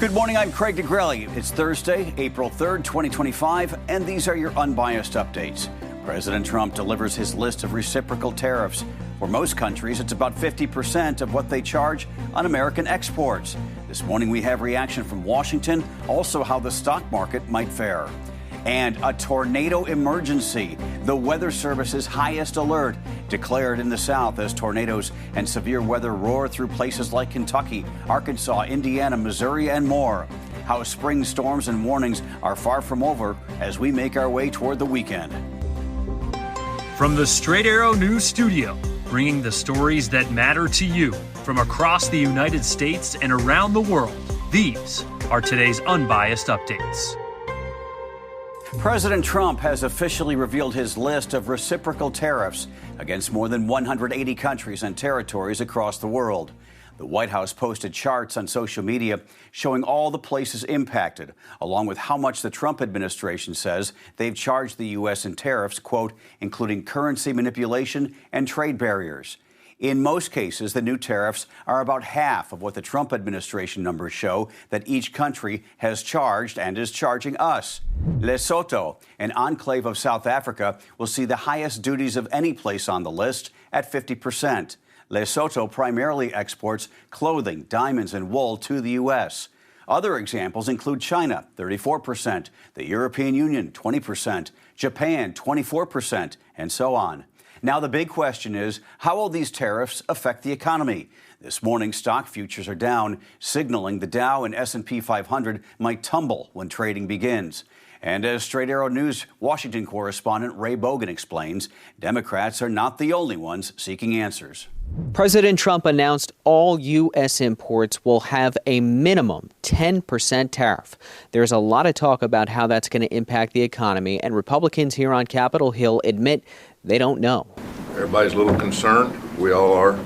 Good morning, I'm Craig DeGrelli. It's Thursday, April 3rd, 2025, and these are your unbiased updates. President Trump delivers his list of reciprocal tariffs. For most countries, it's about 50% of what they charge on American exports. This morning, we have reaction from Washington, also how the stock market might fare. And a tornado emergency, the Weather Service's highest alert, declared in the South as tornadoes and severe weather roar through places like Kentucky, Arkansas, Indiana, Missouri, and more. How spring storms and warnings are far from over as we make our way toward the weekend. From the Straight Arrow News Studio, bringing the stories that matter to you from across the United States and around the world, these are today's Unbiased Updates. President Trump has officially revealed his list of reciprocal tariffs against more than 180 countries and territories across the world. The White House posted charts on social media showing all the places impacted, along with how much the Trump administration says they've charged the U.S. in tariffs, quote, including currency manipulation and trade barriers. In most cases, the new tariffs are about half of what the Trump administration numbers show that each country has charged and is charging us. Lesotho, an enclave of South Africa, will see the highest duties of any place on the list at 50%. Lesotho primarily exports clothing, diamonds, and wool to the U.S. Other examples include China, 34%, the European Union, 20%, Japan, 24%, and so on. Now, the big question is, how will these tariffs affect the economy? This morning, stock futures are down, signaling the Dow and S&P 500 might tumble when trading begins. And as Straight Arrow News Washington correspondent Ray Bogan explains, Democrats are not the only ones seeking answers. President Trump announced all U.S. imports will have a minimum 10% tariff. There's a lot of talk about how that's going to impact the economy, and Republicans here on Capitol Hill admit they don't know. Everybody's a little concerned. We all are.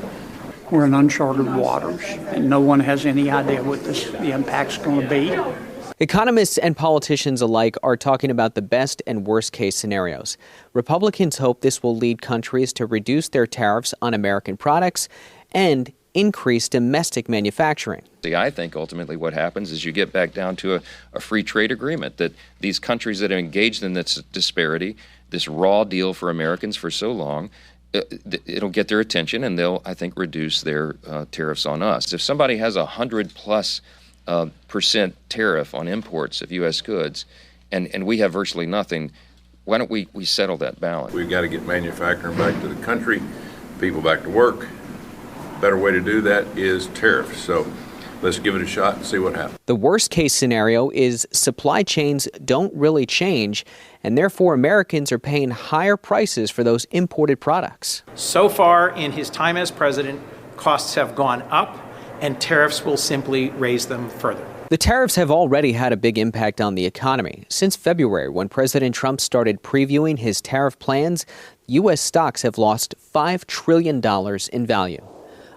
We're in uncharted waters, and no one has any idea what the impact's going to be. Economists and politicians alike are talking about the best and worst case scenarios. Republicans hope this will lead countries to reduce their tariffs on American products and increase domestic manufacturing. I think ultimately what happens is you get back down to a free trade agreement, that these countries that are engaged in this disparity, this raw deal for Americans for so long, it'll get their attention and they'll, I think, reduce their tariffs on us. If somebody has 100+ percent tariff on imports of U.S. goods, and we have virtually nothing, why don't we settle that balance? We've got to get manufacturing back to the country, people back to work. Better way to do that is tariffs. So let's give it a shot and see what happens. The worst case scenario is supply chains don't really change, and therefore Americans are paying higher prices for those imported products. So far in his time as president, costs have gone up, and tariffs will simply raise them further. The tariffs have already had a big impact on the economy. Since February, when President Trump started previewing his tariff plans, U.S. stocks have lost $5 trillion in value.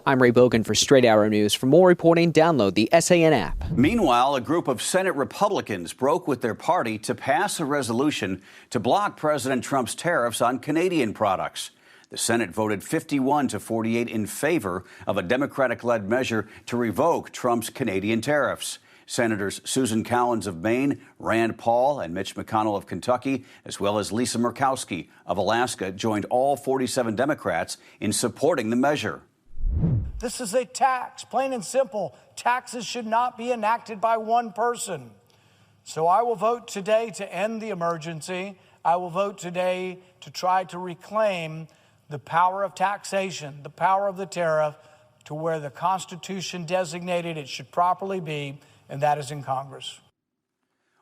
I'm Ray Bogan for Straight Arrow News. For more reporting, download the SAN app. Meanwhile, a group of Senate Republicans broke with their party to pass a resolution to block President Trump's tariffs on Canadian products. The Senate voted 51-48 in favor of a Democratic-led measure to revoke Trump's Canadian tariffs. Senators Susan Collins of Maine, Rand Paul, and Mitch McConnell of Kentucky, as well as Lisa Murkowski of Alaska, joined all 47 Democrats in supporting the measure. This is a tax, plain and simple. Taxes should not be enacted by one person. So I will vote today to end the emergency. I will vote today to try to reclaim the power of taxation, the power of the tariff, to where the Constitution designated it should properly be, and that is in Congress.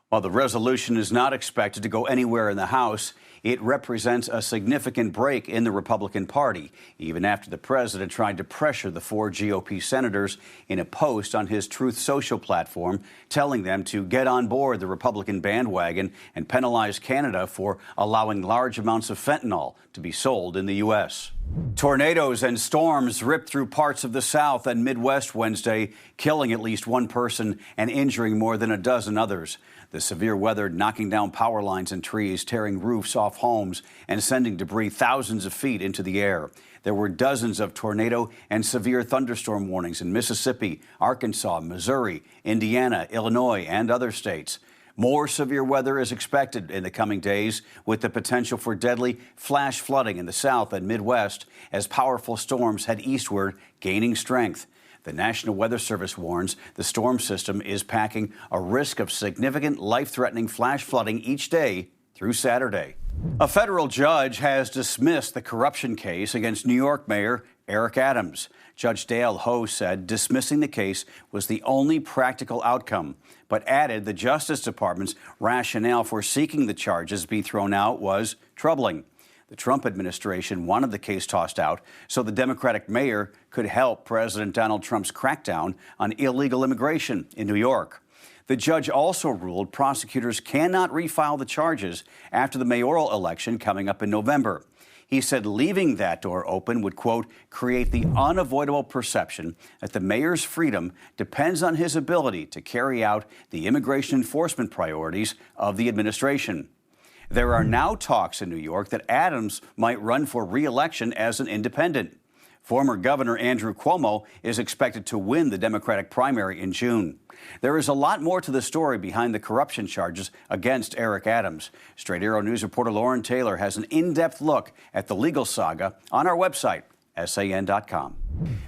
While the resolution is not expected to go anywhere in the House, it represents a significant break in the Republican Party, even after the president tried to pressure the 4 GOP senators in a post on his Truth Social platform, telling them to get on board the Republican bandwagon and penalize Canada for allowing large amounts of fentanyl to be sold in the U.S. Tornadoes and storms ripped through parts of the South and Midwest Wednesday, killing at least one person and injuring more than a dozen others. The severe weather knocking down power lines and trees, tearing roofs off homes, and sending debris thousands of feet into the air. There were dozens of tornado and severe thunderstorm warnings in Mississippi, Arkansas, Missouri, Indiana, Illinois, and other states. More severe weather is expected in the coming days, with the potential for deadly flash flooding in the South and Midwest as powerful storms head eastward, gaining strength. The National Weather Service warns the storm system is packing a risk of significant life-threatening flash flooding each day through Saturday. A federal judge has dismissed the corruption case against New York Mayor Eric Adams. Judge Dale Ho said dismissing the case was the only practical outcome, but added the Justice Department's rationale for seeking the charges be thrown out was troubling. The Trump administration wanted the case tossed out so the Democratic mayor could help President Donald Trump's crackdown on illegal immigration in New York. The judge also ruled prosecutors cannot refile the charges after the mayoral election coming up in November. He said leaving that door open would, quote, create the unavoidable perception that the mayor's freedom depends on his ability to carry out the immigration enforcement priorities of the administration. There are now talks in New York that Adams might run for re-election as an independent. Former Governor Andrew Cuomo is expected to win the Democratic primary in June. There is a lot more to the story behind the corruption charges against Eric Adams. Straight Arrow News reporter Lauren Taylor has an in-depth look at the legal saga on our website, san.com.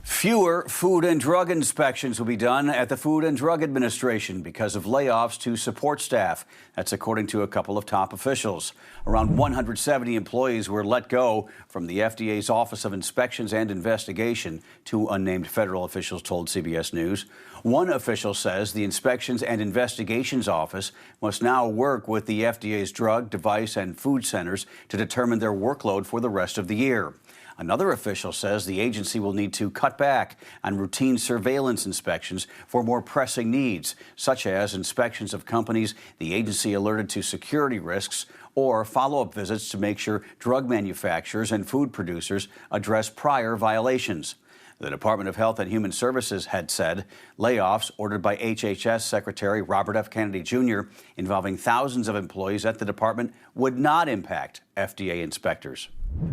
Fewer food and drug inspections will be done at the Food and Drug Administration because of layoffs to support staff. That's according to a couple of top officials. Around 170 employees were let go from the FDA's Office of Inspections and Investigation, two unnamed federal officials told CBS News. One official says the Inspections and Investigations Office must now work with the FDA's drug, device, and food centers to determine their workload for the rest of the year. Another official says the agency will need to cut back on routine surveillance inspections for more pressing needs, such as inspections of companies the agency alerted to security risks or follow-up visits to make sure drug manufacturers and food producers address prior violations. The Department of Health and Human Services had said layoffs ordered by HHS Secretary Robert F. Kennedy Jr. involving thousands of employees at the department would not impact FDA inspectors.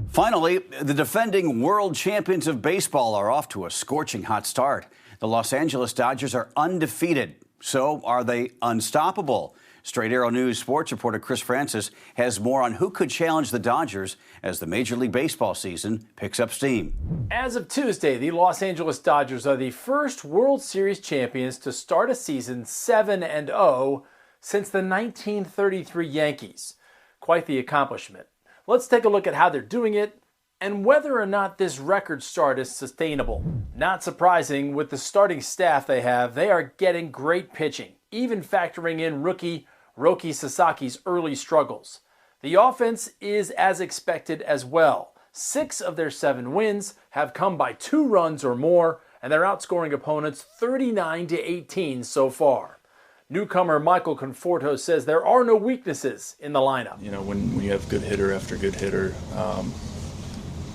Finally, the defending world champions of baseball are off to a scorching hot start. The Los Angeles Dodgers are undefeated. So are they unstoppable? Straight Arrow News sports reporter Chris Francis has more on who could challenge the Dodgers as the Major League Baseball season picks up steam. As of Tuesday, the Los Angeles Dodgers are the first World Series champions to start a season 7-0 since the 1933 Yankees. Quite the accomplishment. Let's take a look at how they're doing it and whether or not this record start is sustainable. Not surprising, with the starting staff they have, they are getting great pitching, even factoring in rookie Roki Sasaki's early struggles. The offense is as expected as well. 6 of their 7 wins have come by 2 runs or more, and they're outscoring opponents 39-18 so far. Newcomer Michael Conforto says there are no weaknesses in the lineup. You know, when you have good hitter after good hitter,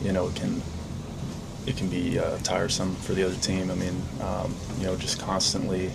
you know, it can be tiresome for the other team. I mean, you know, just constantly,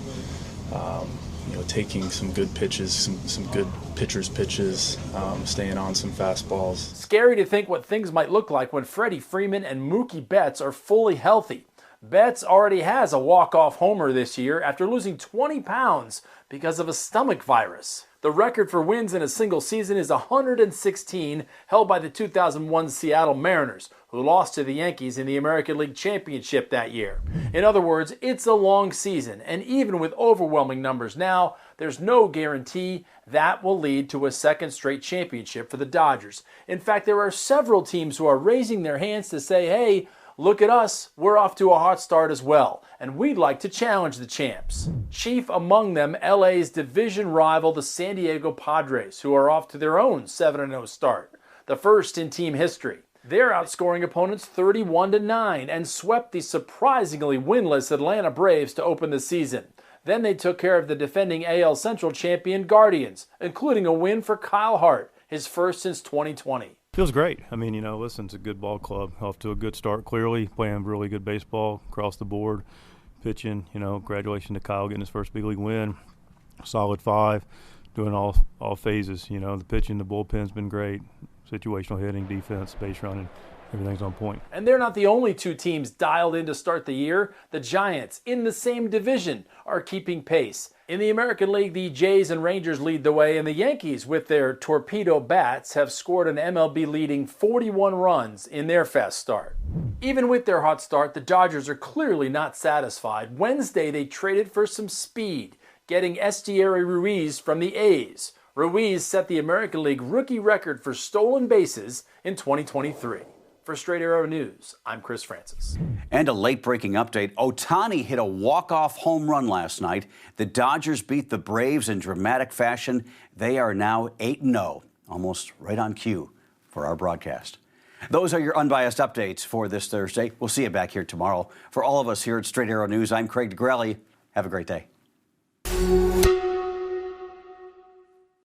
you know, taking some good pitches, some good pitchers' pitches, staying on some fastballs. Scary to think what things might look like when Freddie Freeman and Mookie Betts are fully healthy. Betts already has a walk-off homer this year after losing 20 pounds because of a stomach virus. The record for wins in a single season is 116, held by the 2001 Seattle Mariners, who lost to the Yankees in the American League Championship that year. In other words, it's a long season, and even with overwhelming numbers now, there's no guarantee that will lead to a second straight championship for the Dodgers. In fact, there are several teams who are raising their hands to say, hey, look at us, we're off to a hot start as well, and we'd like to challenge the champs. Chief among them, LA's division rival, the San Diego Padres, who are off to their own 7-0 start, the first in team history. They're outscoring opponents 31-9 and swept the surprisingly winless Atlanta Braves to open the season. Then they took care of the defending AL Central champion Guardians, including a win for Kyle Hart, his first since 2020. Feels great. I mean, listen, it's a good ball club. Off to a good start, clearly. Playing really good baseball across the board. Pitching, congratulations to Kyle getting his first big league win. Solid 5, doing all phases. The pitching, the bullpen's been great. Situational hitting, defense, base running. Everything's on point. And they're not the only two teams dialed in to start the year. The Giants, in the same division, are keeping pace. In the American League, the Jays and Rangers lead the way, and the Yankees, with their torpedo bats, have scored an MLB-leading 41 runs in their fast start. Even with their hot start, the Dodgers are clearly not satisfied. Wednesday, they traded for some speed, getting Estieri Ruiz from the A's. Ruiz set the American League rookie record for stolen bases in 2023. For Straight Arrow News, I'm Chris Francis. And a late-breaking update. Ohtani hit a walk-off home run last night. The Dodgers beat the Braves in dramatic fashion. They are now 8-0, almost right on cue for our broadcast. Those are your unbiased updates for this Thursday. We'll see you back here tomorrow. For all of us here at Straight Arrow News, I'm Craig DeGrelli. Have a great day.